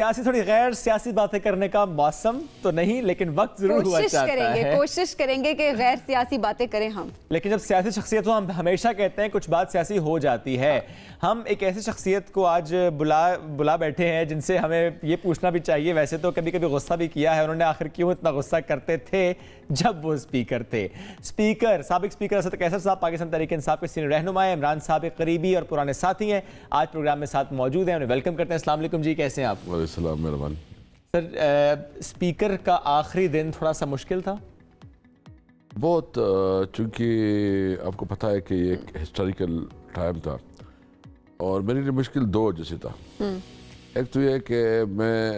سیاسی تھوڑی غیر سیاسی باتیں کرنے کا موسم تو نہیں، لیکن وقت ضرور ہوا چاہتا ہے۔ کوشش کریں گے کہ غیر سیاسی باتیں کریں ہم، لیکن جب سیاسی شخصیت ہو، ہم ہمیشہ کہتے ہیں کچھ بات سیاسی ہو جاتی ہے۔ ہم ایک ایسی شخصیت کو آج بلا بیٹھے ہیں جن سے ہمیں یہ پوچھنا بھی چاہیے، ویسے تو کبھی کبھی غصہ بھی کیا ہے انہوں نے، آخر کیوں اتنا غصہ کرتے تھے جب وہ اسپیکر تھے۔ سابق اسپیکر اسد کیسر صاحب پاکستان تحریک انصاف کے سینئر رہنما ہیں، عمران صاحب ایک قریبی اور پرانے ساتھی ہیں، آج پروگرام میں ساتھ موجود ہیں، انہیں ویلکم کرتے ہیں۔ السلام علیکم جی، کیسے ہیں آپ؟ وعلیکم السلام، مہربانی سر۔ اسپیکر کا آخری دن تھوڑا سا مشکل تھا بہت، چونکہ آپ کو پتہ ہے کہ یہ ایک ہسٹوریکل ٹائم تھا اور میرے لیے مشکل دو وجہ سے تھا۔ ایک تو یہ کہ میں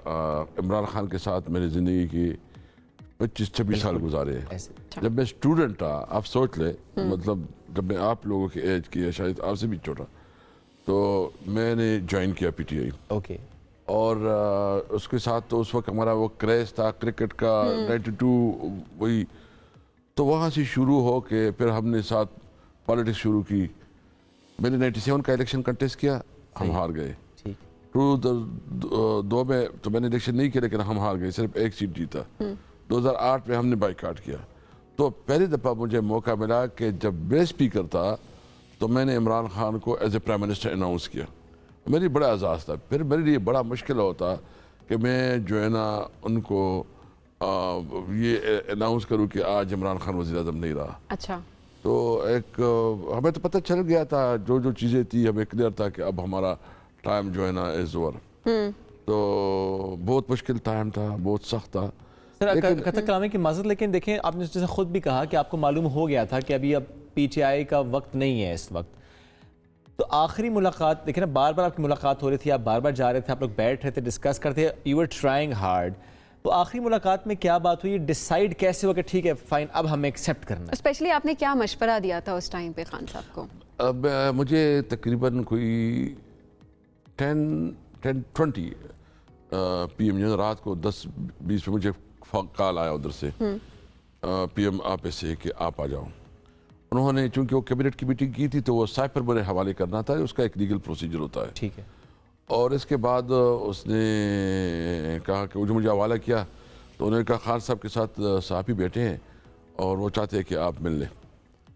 عمران خان کے ساتھ میری زندگی کی 25-26 سال گزارے ہیں۔ جب میں اسٹوڈنٹ تھا، آپ سوچ لیں، مطلب جب میں آپ لوگوں کی ایج کی ہے، شاید آپ سے بھی چھوٹا، تو میں نے جوائن کیا پی ٹی آئی۔ اوکے۔ اور اس کے ساتھ تو اس وقت ہمارا وہ کریز تھا کرکٹ کا، 92 وہی، تو وہاں سے شروع ہو کے پھر ہم نے ساتھ پالیٹکس شروع کی۔ میں نے 97 کا الیکشن کنٹیسٹ کیا، ہم ہار گئے۔ 2002 میں تو میں نے الیکشن نہیں کیا لیکن ہم ہار گئے، صرف ایک سیٹ جیتا۔ 2008 میں ہم نے بائیکاٹ کیا۔ تو پہلی دفعہ مجھے موقع ملا کہ جب میں اسپیکر تھا تو میں نے عمران خان کو as a prime minister announce کیا۔ میری بڑا اعزاز تھا۔ پھر میرے لیے بڑا مشکل ہوتا کہ میں جو ہے نا ان کو یہ اناؤنس کروں کہ آج عمران خان وزیر اعظم نہیں رہا۔ اچھا۔ تو ایک ہمیں تو پتہ چل گیا تھا، جو چیزیں تھی ہمیں کلیئر تھا کہ اب ہمارا ٹائم جو ہے نا از اوور۔ تو بہت مشکل ٹائم تھا، بہت سخت تھا۔ سر قطع کلامی کی معذرت، لیکن دیکھیں آپ نے جیسے خود بھی کہا کہ آپ کو معلوم ہو گیا تھا کہ ابھی اب پی ٹی آئی کا وقت نہیں ہے اس وقت، تو آخری ملاقات دیکھیں نا، بار بار آپ کی ملاقات ہو رہی تھی، آپ بار بار جا رہے تھے، آپ لوگ بیٹھ رہے تھے، ڈسکس کرتے، یو ور ٹرائنگ ہارڈ، تو آخری ملاقات میں کیا بات ہوئی، ڈیسائیڈ کیسے ہوا کہ ٹھیک ہے فائن اب ہمیں ایکسیپٹ کرنا ہے؟ اسپیشلی آپ نے کیا مشورہ دیا تھا اس ٹائم پہ خان صاحب کو؟ اب مجھے تقریباً کوئی 10-20 پی ایم رات کو 10-20 پہ مجھے کال آیا ادھر سے، پی ایم آفس سے کہ آپ آ جاؤ۔ انہوں نے چونکہ وہ کیبنٹ کی میٹنگ کی تھی تو وہ سائپر میرے حوالے کرنا تھا، اس کا ایک لیگل پروسیجر ہوتا ہے۔ ٹھیک ہے۔ اور اس کے بعد اس نے کہا کہ جو مجھے حوالہ کیا تو انہوں نے کہا خان صاحب کے ساتھ صحافی بیٹھے ہیں اور وہ چاہتے ہیں کہ آپ مل لیں۔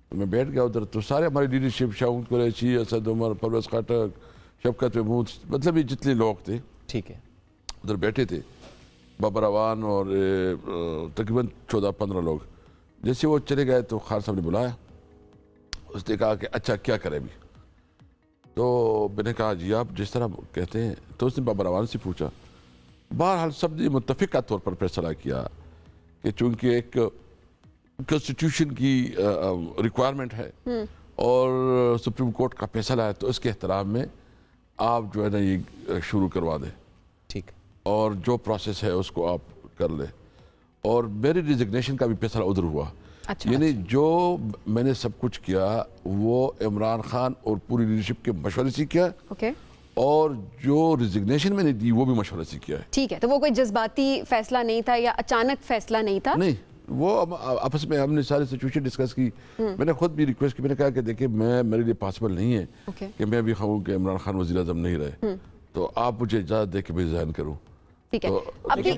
تو میں بیٹھ گیا ادھر، تو سارے ہماری لیڈرشپ، شاؤن قریشی، اسد عمر، پرویز خاٹک، شفقت محمود، مطلب یہ جتنے لوگ تھے ٹھیک ہے ادھر بیٹھے تھے، بابر اوان اور تقریباً 14-15 لوگ۔ جیسے وہ چلے گئے تو خان صاحب نے بلایا، اس نے کہا کہ اچھا کیا کرے ابھی؟ تو میں نے کہا جی آپ جس طرح کہتے ہیں۔ تو اس نے بابر اوان سے پوچھا۔ بہرحال سب نے متفقہ طور پر فیصلہ کیا کہ چونکہ ایک کنسٹیٹیوشن کی ریکوائرمنٹ ہے اور سپریم کورٹ کا فیصلہ ہے، تو اس کے احترام میں آپ جو ہے نا یہ شروع کروا دیں، ٹھیک، اور جو پروسیس ہے اس کو آپ کر لیں۔ اور میری ریزگنیشن کا بھی فیصلہ ادھر ہوا۔ یعنی جو میں نے سب کچھ کیا وہ عمران خان اور پوری لیڈرشپ کے مشورے سے کیا، اور جو ریزگنیشن میں نے دی وہ بھی مشورے سے کیا ہے۔ ٹھیک ہے، تو وہ کوئی جذباتی فیصلہ نہیں تھا یا اچانک فیصلہ نہیں تھا؟ نہیں، وہ آپس میں ہم نے ساری سچویشن ڈسکس کی۔ میں نے خود بھی ریکویسٹ کی، میں نے کہا کہ دیکھیں میرے لیے پاسبل نہیں ہے کہ میں بھی کہوں کہ عمران خان وزیر اعظم نہیں رہے، تو آپ مجھے اجازت دے کہ میں ریزائن کروں۔ ٹھیک ہے،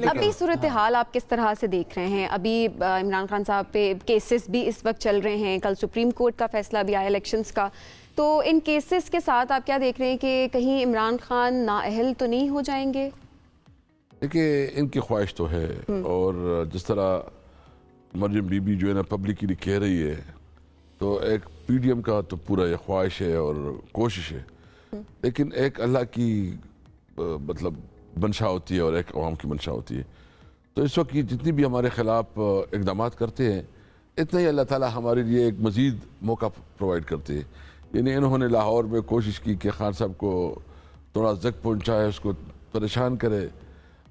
ابھی صورتحال آپ کس طرح سے دیکھ رہے ہیں؟ ابھی عمران خان صاحب پہ کیسز بھی اس وقت چل رہے ہیں، کل سپریم کورٹ کا فیصلہ بھی آیا الیکشنز کا، تو ان کیسز کے ساتھ آپ کیا دیکھ رہے ہیں کہ کہیں عمران خان نااہل تو نہیں ہو جائیں گے؟ دیکھیں ان کی خواہش تو ہے، اور جس طرح مریم بی بی جو ہے نا پبلکلی کہہ رہی ہے، تو ایک پی ڈی ایم کا تو پورا یہ خواہش ہے اور کوشش ہے، لیکن ایک اللہ کی مطلب منشا ہوتی ہے اور ایک عوام کی منشا ہوتی ہے۔ تو اس وقت جتنی بھی ہمارے خلاف اقدامات کرتے ہیں، اتنا ہی اللہ تعالیٰ ہمارے لیے ایک مزید موقع پرووائڈ کرتے ہیں۔ یعنی انہوں نے لاہور میں کوشش کی کہ خان صاحب کو تھوڑا زخم پہنچائے، اس کو پریشان کرے۔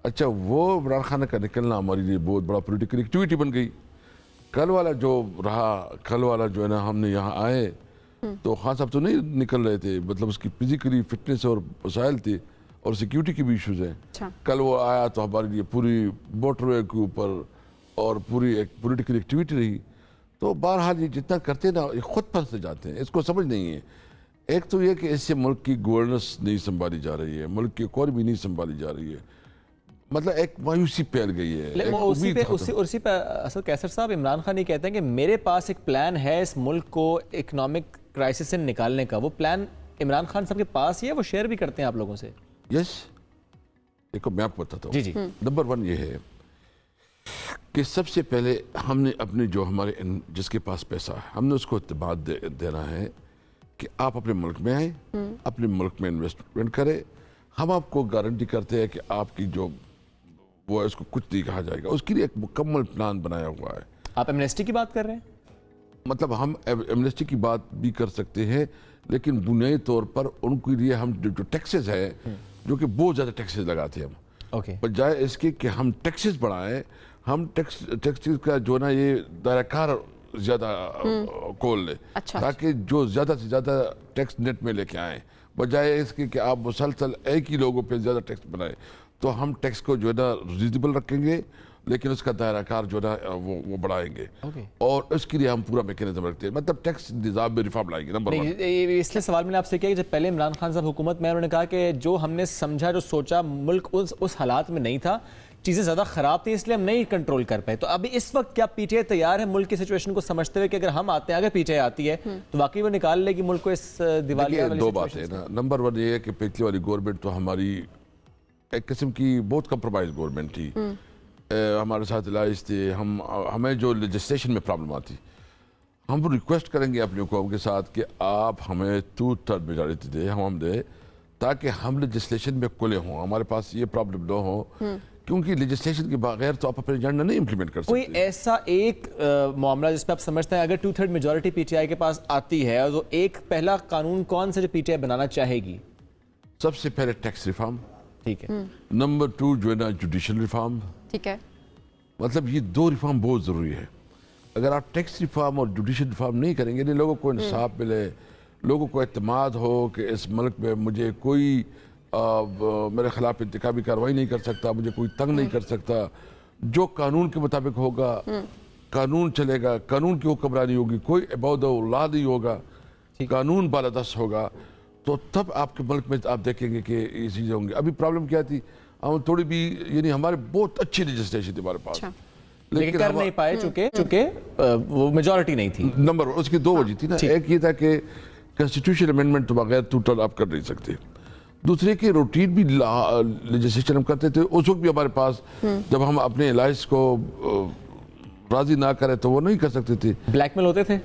اچھا، وہ عمران خان کا نکلنا ہمارے لیے بہت بڑا پولیٹیکل ایکٹیویٹی بن گئی۔ کل والا جو رہا، کل والا جو ہے نا ہم نے یہاں آئے تو خان صاحب تو نہیں نکل رہے تھے، مطلب اس کی فزیکلی فٹنس اور وسائل تھے اور سیکیورٹی کی بھی ایشوز ہیں۔ کل وہ آیا تو ہمارے لیے پوری موٹر وے کے اوپر اور پوری ایک پولیٹیکل ایکٹیویٹی رہی۔ تو بہرحال یہ جتنا کرتے نا یہ خود پھنس جاتے ہیں، اس کو سمجھ نہیں ہے۔ ایک تو یہ کہ اس سے ملک کی گورننس نہیں سنبھالی جا رہی ہے, ملک کی اکانومی نہیں سنبھالی جا رہی ہے, مطلب ایک مایوسی پھیل گئی ہے. اسی پہ اسد قیصر صاحب, عمران خان یہ کہتے ہیں کہ میرے پاس ایک پلان ہے اس ملک کو اکنامک کرائسس سے نکالنے کا. وہ پلان عمران خان صاحب کے پاس ہی ہے, وہ شیئر بھی کرتے ہیں آپ لوگوں سے؟ یس, دیکھو میں آپ کو بتاتا ہوں. جی نمبر 1 یہ ہے کہ سب سے پہلے ہم نے اپنے جو ہمارے جس کے پاس پیسہ ہے, ہم نے اس کو اعتماد دینا ہے کہ آپ اپنے ملک میں آئیں, اپنے ملک میں انویسٹمنٹ کریں. ہم آپ کو گارنٹی کرتے ہیں کہ آپ کی جو وہ ہے اس کو کچھ نہیں کہا جائے گا. اس کے لیے ایک مکمل پلان بنایا ہوا ہے. آپ ایمنیسٹی کی بات کر رہے ہیں؟ مطلب ہم ایمنیسٹی کی بات بھی کر سکتے ہیں, لیکن بنیادی طور پر ان کے لیے ہم جو ٹیکسز ہے, جو کہ بہت زیادہ ٹیکسز لگاتے ہیں ہم, بجائے اس کے کہ ہم ٹیکسز بڑھائیں, ہم ٹیکسز کا جو نا یہ دائرہ کار زیادہ کھول لیں, تاکہ جو زیادہ سے زیادہ ٹیکس نیٹ میں لے کے آئیں, بجائے اس کے کہ آپ مسلسل ایک ہی لوگوں پہ زیادہ ٹیکس بنائیں. تو ہم ٹیکس کو جو ہے نا ریزنیبل رکھیں گے, لیکن اس کا دائرہ کار جو ہے نا وہ بڑھائیں گے, اور اس کے لیے ہم پورا میکینزم رکھتے ہیں. مطلب ٹیکس نظام میں ریفارم لائیں گے. نمبر 1 اس لیے سوال میں نے آپ سے کیا کہ جب پہلے عمران خان صاحب حکومت میں, انہوں نے کہا کہ جو ہم نے سمجھا, جو سوچا, ملک اس حالات میں نہیں تھا, چیزیں زیادہ خراب تھیں, اس لیے ہم نہیں کنٹرول کر پائے. تو ابھی اس وقت کیا پی ٹی آئی تیار ہے ملک کی سچویشن کو سمجھتے ہوئے کہ اگر ہم آتے ہیں, اگر پی ٹی آئی آتی ہے تو واقعی وہ نکال لے گی ملک کو اس دیوالیہ والی؟ 2 باتیں نا. نمبر 1 یہ ہے کہ پچھلی والی گورنمنٹ تو ہماری ایک قسم کی بہت کمپرومائز گورنمنٹ تھی, ہمارے ساتھ الائز تھے. ہمیں جو لیجسلیشن میں پرابلم آتی, ہم ریکویسٹ کریں گے اپنی قوم کے ساتھ کہ آپ ہمیں 2/3 میجارٹی دے, ہم دے, تاکہ ہم لیجسلیشن میں کھلے ہوں, ہمارے پاس یہ پرابلم نہ ہو, کیونکہ لیجسلیشن کے بغیر تو آپ اپنے ایجنڈا نہیں امپلیمنٹ کر سکتے. کوئی ایسا ایک معاملہ جس پہ آپ سمجھتے ہیں اگر 2/3 میجورٹی پی ٹی آئی کے پاس آتی ہے, تو ایک پہلا قانون کون سا جو پی ٹی آئی بنانا چاہے گی؟ سب سے پہلے ٹیکس ریفارم. ٹھیک ہے. نمبر 2 جو ہے نا جوڈیشل ریفارم. ٹھیک ہے. مطلب یہ 2 ریفارم بہت ضروری ہے. اگر آپ ٹیکس ریفارم اور جوڈیشل ریفارم نہیں کریں گے, یعنی لوگوں کو انصاف ملے, لوگوں کو اعتماد ہو کہ اس ملک میں مجھے کوئی میرے خلاف انتخابی کارروائی نہیں کر سکتا, مجھے کوئی تنگ نہیں کر سکتا, جو قانون کے مطابق ہوگا قانون چلے گا, قانون کی حکمرانی ہوگی, کوئی عبود اللہ نہیں ہوگا, قانون بالادست ہوگا, تو تب آپ کے ملک میں آپ دیکھیں گے کہ یہ چیزیں ہوں گی. ابھی پرابلم کیا تھی, ہم تھوڑی بھی یعنی ہمارے بہت اچھی لیجسلیشن تھی ہمارے پاس, لیکن کر نہیں پائے چونکہ وہ میجورٹی نہیں تھی. نمبر اس کی 2 وجہ تھی نا. ایک یہ تھا کہ کنسٹیٹیوشن امینڈمنٹ تو بغیر 2/3 آپ کر نہیں سکتے. دوسرے کہ روٹین بھی لیجسلیشن ہم کرتے تھے, اس وقت بھی ہمارے پاس جب ہم اپنے الائز کو راضی نہ کریں تو وہ نہیں کر سکتے تھے. بلیک میل ہوتے تھے؟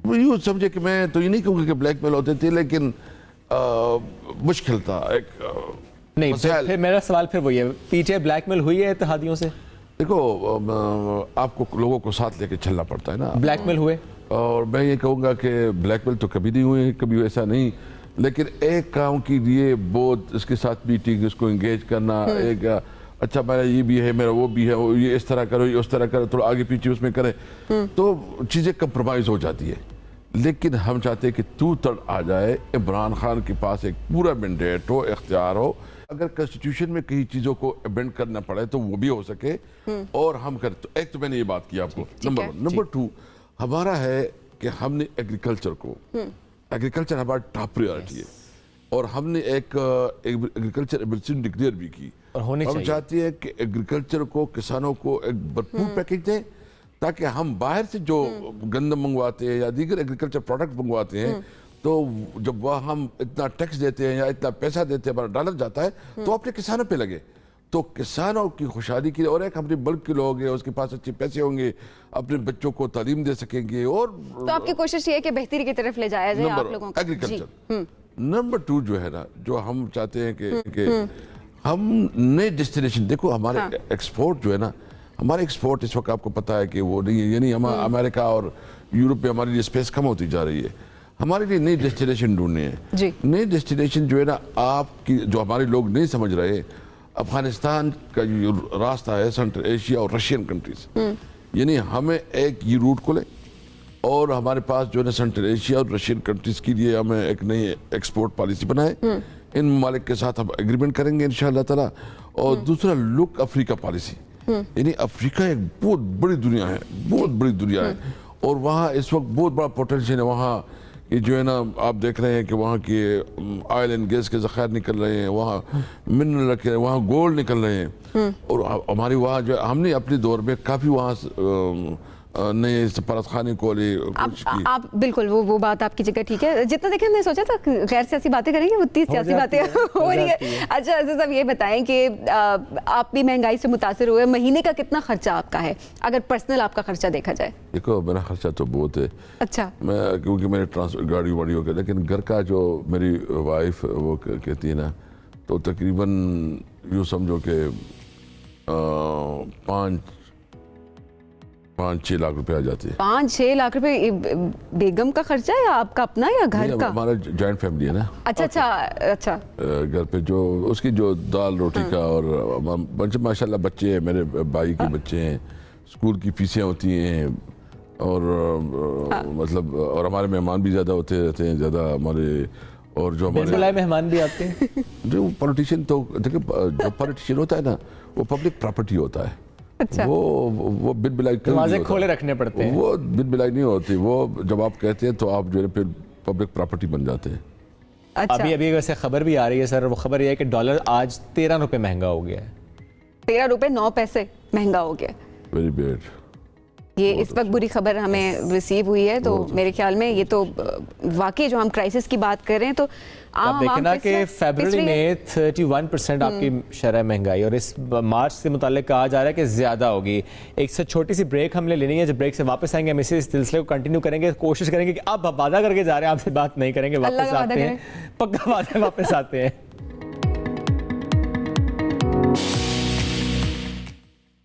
یوں سمجھے کہ میں تو یہ نہیں کہوں گا کہ بلیک میل ہوتے تھے, لیکن مشکل تھا. ایک نہیں, پھر میرا سوال پھر وہی ہے, پی ٹی آئی بلیک میل ہوئی ہے اتحادیوں سے؟ دیکھو آپ کو لوگوں کو ساتھ لے کے چلنا پڑتا ہے نا. بلیک میل ہوئے؟ اور میں یہ کہوں گا کہ بلیک میل تو کبھی نہیں ہوئے, کبھی ایسا نہیں, لیکن ایک کام کے لیے بہت اس کے ساتھ میٹنگ, اس کو انگیج کرنا, ایک اچھا میرا یہ بھی ہے, میرا وہ بھی ہے, یہ اس طرح کرو, یہ اس طرح کرو, تھوڑا آگے پیچھے اس میں کریں, تو چیزیں کمپرومائز ہو جاتی ہے. لیکن ہم چاہتے ہیں کہ 2/3 آ جائے, عمران خان کے پاس ایک پورا مینڈیٹ ہو, اختیار ہو, اگر کنسٹیٹیوشن میں کئی چیزوں کو امینڈ کرنا پڑے تو وہ بھی ہو سکے, اور ہم کریں. تو ایک تو میں نے یہ بات کی آپ کو, نمبر 1. نمبر 2 ہمارا ہے کہ ہم نے ایگریکلچر کو, ایگریکلچر ہمارا ٹاپ پریورٹی ہے, اور ہم نے ایک ایگریکلچر ایمرجنسی ڈکلیئر بھی کی. ہم چاہتے ہیں کہ ایگریکلچر کو, کسانوں کو ایک بھرپور پیکیج دیں, تاکہ ہم باہر سے جو گندم منگواتے ہیں یا دیگر ایگریکلچر پروڈکٹ منگواتے ہیں, تو جب وہ ہم اتنا ٹیکس دیتے ہیں یا اتنا پیسہ دیتے ہیں, ہمارا ڈالر جاتا ہے, تو اپنے کسانوں پہ لگے. تو کسانوں کی خوشحالی کے لیے, اور ایک اپنے ملک کے لوگ ہیں, اس کے پاس اچھے پیسے ہوں گے, اپنے بچوں کو تعلیم دے سکیں گے. اور تو آپ کی کوشش یہ ہے کہ بہتری کی طرف لے جایا جائے آپ لوگوں کو. ایگریکلچر. نمبر 2 جو ہے نا, جو ہم چاہتے ہیں کہ ہم نئے ڈیسٹینیشن, دیکھو ہمارے ایکسپورٹ جو ہے نا, ہمارے ایکسپورٹ اس وقت آپ کو پتا ہے کہ وہ نہیں ہے, یعنی ہم امریکہ اور یورپ میں ہمارے لیے اسپیس کم ہوتی جا رہی ہے. ہمارے لیے نئی ڈیسٹینیشن ڈھونڈنی ہے. نئی ڈیسٹینیشن جو ہے نا, آپ کی جو ہمارے لوگ نہیں سمجھ رہے, افغانستان کا جو راستہ ہے سینٹرل ایشیا اور رشین کنٹریز, یعنی ہمیں ایک یہ روٹ کھلے, اور ہمارے پاس جو ہے سینٹرل ایشیا اور رشین کنٹریز کے لیے ہمیں ایک نئی ایکسپورٹ پالیسی بنائے. ان ممالک کے ساتھ ہم ایگریمنٹ کریں گے انشاءاللہ تعالی. اور دوسرا لک افریقہ پالیسی, یعنی افریقہ ایک بہت بڑی دنیا ہے, بہت بڑی دنیا ہے, اور وہاں اس وقت بہت بڑا پوٹینشیل ہے وہاں, یہ جو ہے نا آپ دیکھ رہے ہیں کہ وہاں کی آئل اینڈ گیس کے ذخائر نکل رہے ہیں, وہاں منرل رکھے ہیں, وہاں گولڈ نکل رہے ہیں, اور ہماری وہاں جو ہم نے اپنے دور میں کافی وہاں نئے سفارت خانے کھولے. آپ بالکل وہ بات آپ کی جگہ ٹھیک ہے. جتنا دیکھیں ہم نے سوچا تھا غیر سیاسی باتیں کریں گے, اتنی سیاسی باتیں ہو رہی ہے. اچھا عزیز صاحب یہ بتائیں کہ آپ بھی مہنگائی سے متاثر ہوئے, مہینے کا کتنا خرچہ آپ کا ہے اگر پرسنل آپ کا خرچہ دیکھا جائے؟ دیکھو میرا خرچہ تو بہت ہے. اچھا. میں کیونکہ میرے گاڑی واڑی ہو گیا, لیکن گھر کا جو میری وائف وہ کہتی ہے نا, تو تقریباً یوں سمجھو کہ 5-6 لاکھ روپے آ جاتے ہیں. 5-6 لاکھ روپے بیگم کا خرچہ ہے یا آپ کا اپنا یا گھر کا؟ ہمارا جوائنٹ فیملی ہے نا. اچھا. گھر پہ جو اس کی جو دال روٹی کا, اور ماشاء اللہ بچے ہیں, میرے بھائی کے بچے ہیں, اسکول کی فیسیں ہوتی ہیں, اور مطلب اور ہمارے مہمان بھی زیادہ ہوتے رہتے ہیں, زیادہ ہمارے, اور جو ہمارے مہمان بھی آتے ہیں. جو پولیٹیشین, تو دیکھیں جو پولیٹیشین ہوتا ہے نا وہ پبلک پراپرٹی ہوتا ہے. وہ بن بلائی دروازے کھولے رکھنے پڑتے ہیں, وہ بن بلائی نہیں ہوتی. وہ جب آپ کہتے ہیں تو آپ جو ہے پھر پبلک پراپرٹی بن جاتے ہیں. ابھی ویسے خبر بھی آ رہی ہے سر, وہ خبر یہ ہے کہ ڈالر آج 13 روپے مہنگا ہو گیا ہے. 13 روپے 9 پیسے مہنگا ہو گیا. Very bad. یہ اس وقت بری خبر ہمیں ریسیو ہوئی ہے, تو میرے خیال میں یہ تو واقعی جو ہم کرائسس کی بات کر رہے ہیں, تو آپ دیکھیں نا کہ فیبرری میں 31% آپ کی شرح مہنگائی, اور اس مارچ سے متعلق کہا جا رہا ہے کہ زیادہ ہوگی. ایک سے چھوٹی سی بریک ہم نے لینی ہے, جب بریک سے واپس آئیں گے ہم اسی سلسلے کو کنٹینیو کریں گے, کوشش کریں گے کہ آپ وعدہ کر کے جا رہے ہیں آپ سے بات نہیں کریں گے, واپس آتے ہیں, پکا وعدہ واپس آتے ہیں.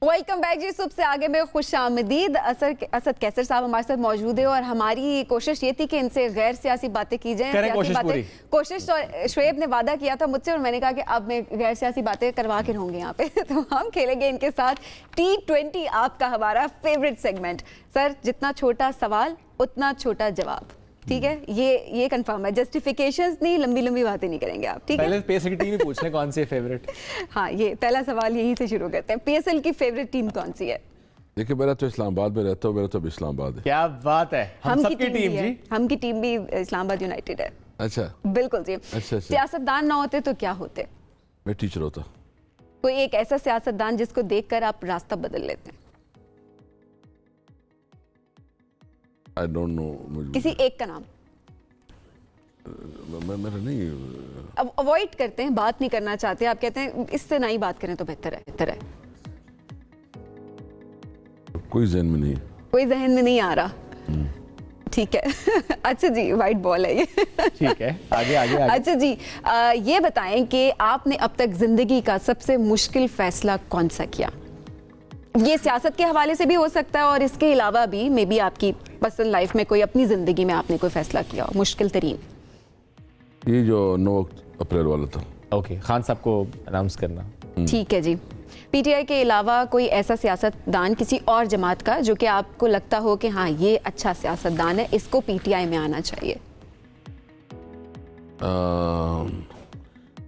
ویلکم بیک جی. صبح سے آگے میں خوش آمدید. اسد کیسر صاحب ہمارے ساتھ موجود ہیں, اور ہماری کوشش یہ تھی کہ ان سے غیر سیاسی باتیں کی جائیں. کوشش شعیب نے وعدہ کیا تھا مجھ سے, اور میں نے کہا کہ اب میں غیر سیاسی باتیں کروا کے رہوں گی یہاں پہ, تو ہم کھیلیں گے ان کے ساتھ T20, آپ کا ہمارا فیوریٹ سیگمنٹ. سر جتنا چھوٹا سوال اتنا چھوٹا جواب, ٹھیک ہے؟ یہ کنفرم ہے. جسٹیفیکیشنز نہیں, لمبی لمبی باتیں نہیں کریں گے آپ, ٹھیک ہے؟ پہلے پی ایس ایل کی ٹیم ہی پوچھ لیں کون سی ہے فیوریٹ. ہاں, یہ پہلا سوال یہیں سے شروع کرتے ہیں. پی ایس ایل کی فیوریٹ ٹیم کون سی ہے؟ دیکھیں میرا تو اسلام آباد میں رہتا ہوں, میرا تو اسلام آباد ہے. کیا بات ہے, ہم سب کی ٹیم جی. ہم کی ٹیم بھی اسلام آباد یونائٹیڈ ہے. اچھا بالکل جی. سیاستدان نہ ہوتے تو کیا ہوتے؟ میں ٹیچر ہوتا. کوئی ایک ایسا سیاستدان جس کو دیکھ کر آپ راستہ بدل لیتے ہیں؟ I don't know. کسی ایک کا نام. میرا نہیں, اب اوائڈ کرتے ہیں, بات نہیں کرنا چاہتے, آپ کہتے ہیں اس سے نہ ہی بات کریں تو بہتر ہے. کوئی ذہن میں نہیں. کوئی ذہن میں نہیں آ رہا, ٹھیک ہے. اچھا جی, وائٹ بال ہے یہ, ٹھیک ہے, آگے. اچھا جی, یہ بتائیں کہ آپ نے اب تک زندگی کا سب سے مشکل فیصلہ کون سا کیا؟ یہ سیاست کے حوالے سے بھی ہو سکتا ہے, اور اس کے علاوہ بھی مے بی آپ کی پرسنل لائف میں کوئی, اپنی زندگی میں آپ نے کوئی فیصلہ کیا ہو مشکل ترین. یہ جو 9 اپریل والا تھا. اوکے, خان صاحب کو اناؤنس کرنا. ٹھیک ہے جی. پی ٹی آئی کے علاوہ کوئی ایسا سیاستدان کسی اور جماعت کا جو کہ آپ کو لگتا ہو کہ ہاں یہ اچھا سیاستدان ہے, اس کو پی ٹی آئی میں آنا چاہیے؟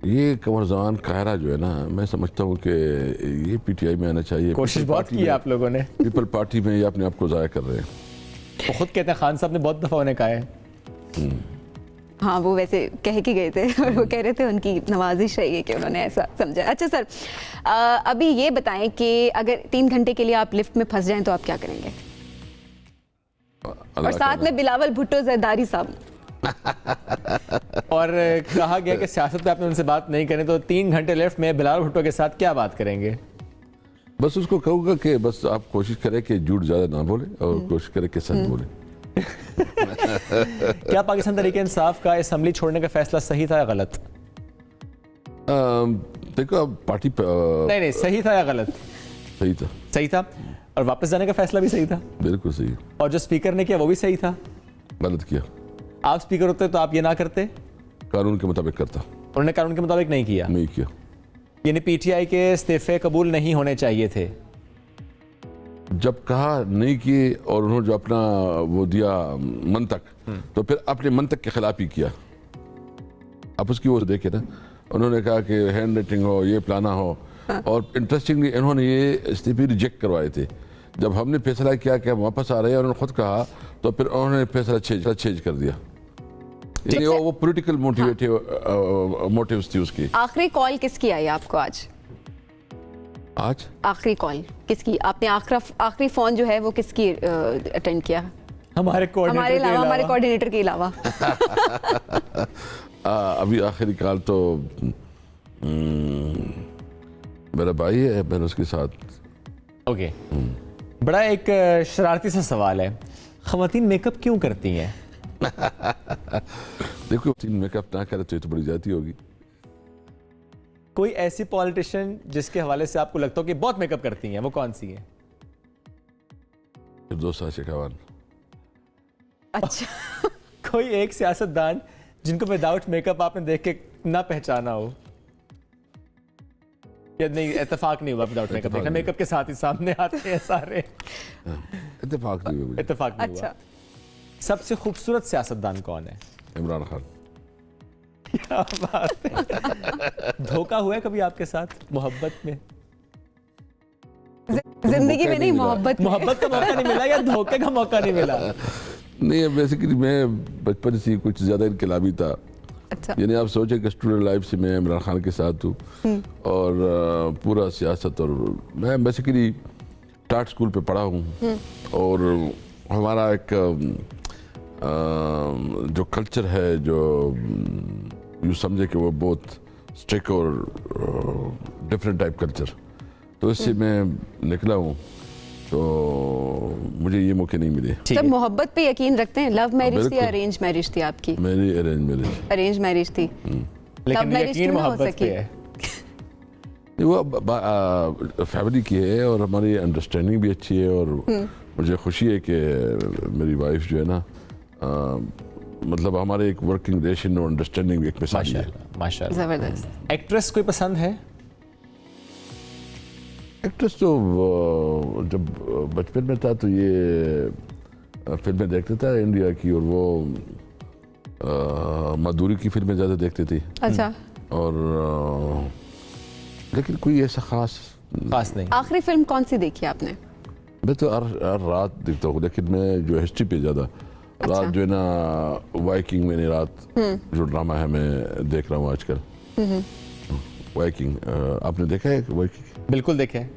یہ قمر زمان قاہرہ جو ہے نا, میں سمجھتا ہوں کہ یہ پی ٹی آئی میں آنا چاہیے. کوشش بہت کی ہے آپ لوگوں نے. پیپل پارٹی میں یہ اپنے آپ کو ضائع کر رہے ہیں. وہ خود کہتے ہیں, خان صاحب نے بہت دفعہ انہیں کہا ہے. ہاں, وہ ویسے کہہ کے گئے تھے, اور وہ کہہ رہے تھے ان کی نوازش ہے یہ کہ انہوں نے ایسا سمجھا. اچھا سر, ابھی یہ بتائیں کہ اگر 3 گھنٹے کے لیے آپ لفٹ میں پھنس جائیں تو آپ کیا کریں گے؟ اور ساتھ میں بلاول بھٹو زرداری صاحب. اور کہا گیا کہ سیاست پہ آپ نے ان سے بات نہیں کریں, تو 3 گھنٹے لیفٹ میں بلاول بھٹو کے ساتھ کیا بات کریں گے؟ بس اس کو کہوں گا کہ بس آپ کوشش کریں کہ جھوٹ زیادہ نہ بولے, اور کوشش کریں کہ سچ بولے. کیا پاکستان تحریک انصاف کا اسمبلی چھوڑنے کا فیصلہ صحیح تھا یا غلط؟ دیکھو پارٹی نہیں, صحیح تھا یا غلط؟ صحیح تھا. اور واپس جانے کا فیصلہ بھی صحیح تھا؟ بالکل صحیح. اور جو اسپیکر نے کیا وہ بھی صحیح تھا؟ غلط کیا. آپ اسپیکر ہوتے تو آپ یہ نہ کرتے؟ قانون کے مطابق کرتا. انہوں نے قانون کے مطابق نہیں کیا. یعنی پی ٹی آئی کے استعفے قبول نہیں ہونے چاہیے تھے. جب کہا نہیں کیے, اور انہوں نے جو اپنا وہ دیا منطق, تو پھر اپنے منطق کے خلاف ہی کیا. آپ اس کی وہ دیکھیں نا, انہوں نے کہا کہ ہینڈ رائٹنگ ہو, یہ پلانا ہو, اور انٹرسٹنگلی انہوں نے یہ استعفے ریجیکٹ کروائے تھے. جب ہم نے فیصلہ کیا کہ ہم واپس آ رہے ہیں, اور انہوں نے خود کہا, تو پھر انہوں نے فیصلہ چینج کر دیا. یعنی وہ پولیٹیکل موٹیوز تھی اس کی. آخری کال کس کی آئی آپ کو آج؟ آخری کال کس کی آپ نے آخری فون جو ہے وہ کس کی اٹینڈ کیا؟ ہمارے کوآرڈینیٹر کے علاوہ. ابھی آخری کال تو میرا بھائی ہے, میں نے اس کے ساتھ. اوکے, بڑا ایک شرارتی سا سوال ہے, خواتین میک اپ کیوں کرتی ہیں؟ دیکھو میک اپ نہ کرے تو یہ تو بڑی زیادتی ہوگی. کوئی ایسی پالیٹیشین جس کے حوالے سے آپ کو لگتا ہو کہ بہت میک اپ کرتی ہیں, وہ کون سی ہے؟ فردوسہ شیخاوان. اچھا. کوئی ایک سیاستدان جن کو وداؤٹ میک اپ آپ نے دیکھ کے نہ پہچانا ہو, یا نہیں اتفاق نہیں ہوا وداؤٹ میک اپ دیکھنا, میک اپ کے ساتھ ہی سامنے آتے ہیں سارے؟ اتفاق نہیں ہوا. اتفاق نہیں ہوا. سب سے خوبصورت سیاستدان کون ہے؟ عمران خان. کیا بات ہے. دھوکہ ہوا ہے کبھی آپ کے ساتھ محبت میں؟ زندگی میں نہیں, محبت کا موقع نہیں ملا یا دھوکے کا موقع نہیں ملا؟ نہیں, بیسیکلی میں بچپن سے کچھ زیادہ انقلابی تھا. اچھا. یعنی آپ سوچیں کہ اسٹوڈنٹ لائف سے میں عمران خان کے ساتھ ہوں, اور پورا سیاست, اور میں بیسیکلی ٹاٹ اسکول پہ پڑھا ہوں, اور ہمارا ایک جو کلچر ہے جو یوں سمجھے کہ وہ بہت اسٹرکٹ اور ڈفرینٹ ٹائپ کلچر, تو اس سے میں نکلا ہوں, تو مجھے یہ موقع نہیں ملے. جب محبت پہ یقین رکھتے ہیں, لو میرج تھی ارینج میرج تھی آپ کی؟ میری ارینج میرج تھی, لیکن یقین محبت پہ ہے. وہ فیملی کی ہے اور ہماری انڈرسٹینڈنگ بھی اچھی ہے, اور مجھے خوشی ہے کہ میری وائف جو ہے نا, مطلب ہمارے ایک ورکنگ ریلیشن اور انڈرسٹینڈنگ ایک مثال ہے. ماشاءاللہ. زبردست. ایکٹریس کوئی پسند ہے؟ ایکٹریس تو جب بچپن میں تھا تو یہ فلمیں دیکھتا تھا انڈیا کی, اور وہ مادھوری کی فلمیں زیادہ دیکھتی تھی. اچھا. اور لیکن کوئی ایسا خاص نہیں. آخری فلم کون سی دیکھی آپ نے؟ میں تو ہر رات دیکھتا ہوں, لیکن میں جو ہسٹری پہ زیادہ رات جو ہے نا, وائکنگ میں نے رات جو ڈرامہ ہے میں دیکھ رہا ہوں آج کل. وائکنگ آپ نے دیکھا ہے وائکنگ؟ بالکل دیکھا ہے.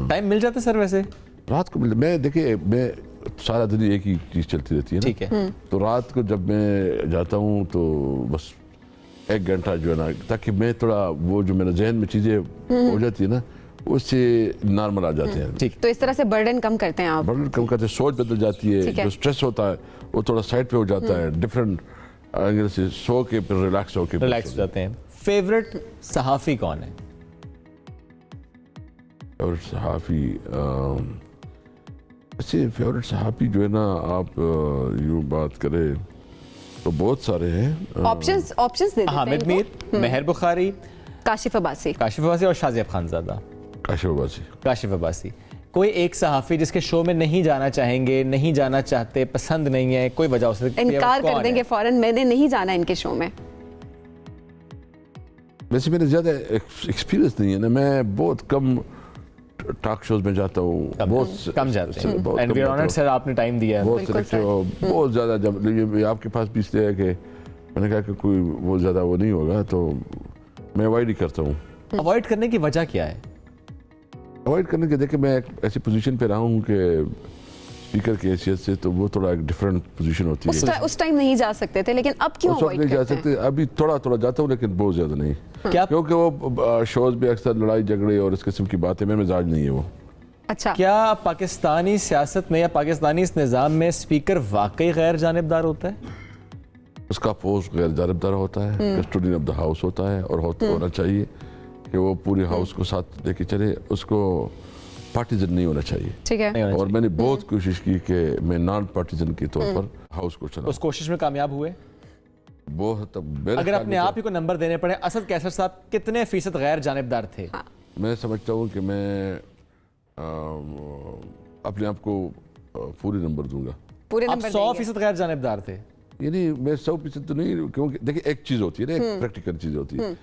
ٹائم مل جاتا ہے سر ویسے رات کو؟ میں دیکھیے میں سارا دن ایک ہی چیز چلتی رہتی ہے نا, ٹھیک ہے, تو رات کو جب میں جاتا ہوں تو بس 1 گھنٹہ جو ہے نا, تاکہ میں تھوڑا وہ جو میرے ذہن میں چیزیں ہو جاتی ہے نا, اس سے نارمل آ جاتے ہیں. ٹھیک. تو اس طرح سے برڈن کم کرتے ہیں آپ؟ برڈن کم کرتے ہیں, سوچ بدل جاتی ہے, جو سٹریس ہوتا ہے وہ تھوڑا سائڈ پہ ہو جاتا ہے, ڈفرینٹ اینگل سے سو کے پھر ریلیکس ہو جاتے ہیں. فیوریٹ صحافی کون ہے؟ فیوریٹ صحافی ایسے فیوریٹ صحافی جو ہے نا, آپ یوں بات کریں تو بہت سارے ہیں. آپشنز دے دیتے ہیں. حامد میر, مہر بخاری, کاشف عباسی اور شازیب خانزادہ. کاشف عباسی. کوئی ایک صحافی جس کے شو میں نہیں جانا چاہیں گے, نہیں جانا چاہتے, پسند نہیں ہے, کوئی وجہ ہو سکتی ہے, انکار کر دیں گے فوراً, میں نے نہیں جانا ان کے شو میں؟ ویسے میرے زیادہ ایکسپیرینس نہیں ہے نا, میں بہت کم ٹاک شوز میں جاتا ہوں, بہت کم جاتے ہیں. انوائرمنٹ سے آپ نے ٹائم دیا ہے, بہت سلیکٹیو, بہت زیادہ. جب آپ کے پاس بھی اس لیے ہے کہ میں نے کہا کہ کوئی بہت زیادہ وہ نہیں ہوگا, تو میں اوائڈ ہی کرتا ہوں. اوائڈ کرنے کی وجہ کیا ہے؟ اوائڈ کرنے کے دیکھیں میں ایک ایسی پوزیشن پہ رہا ہوں کہ اسپیکر کی حیثیت سے, تو وہ تھوڑا ایک ڈفرینٹ پوزیشن ہوتی ہے. اس ٹائم نہیں جا سکتے تھے, لیکن اب کیوں اوائڈ نہیں جا سکتے؟ ابھی تھوڑا جاتا ہوں, لیکن بہت زیادہ نہیں, کیونکہ وہ شوز بھی اکثر لڑائی جھگڑے اور اس قسم کی باتیں, میں مزاج نہیں ہے وہ. اچھا. کیا پاکستانی سیاست میں یا پاکستانی اس نظام میں اسپیکر واقعی غیر جانبدار ہوتا ہے؟ اس کا پوسٹ غیر جانبدار ہوتا ہے, کسٹوڈین آف دا ہاؤس ہوتا ہے, اور ہونا چاہیے کہ وہ پورے ہاؤس کو ساتھ لے کے چلے, اس کو پارٹیزن نہیں ہونا چاہیے. ٹھیک ہے. اور میں نے بہت کوشش کی کہ میں نان پارٹیزن کے طور پر ہاؤس کو چلاؤں. اس کوشش میں کامیاب ہوئے؟ بہت. اگر اپنے آپ ہی کو نمبر دینے پڑے, اسد کیسر صاحب کتنے فیصد غیر جانبدار تھے؟ میں سمجھتا ہوں کہ میں اپنے آپ کو پورے نمبر دوں گا. آپ 100% غیر جانبدار تھے؟ یعنی میں 100% تو نہیں, کیونکہ دیکھیں ایک چیز ہوتی ہے نا, ایک پریکٹیکل چیز ہوتی ہے.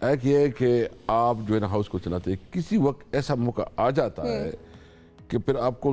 ایک یہ ہے کہ آپ جو ہے نا ہاؤس کو چلاتے ہیں, کسی وقت ایسا موقع آ جاتا ہے کہ پھر آپ کو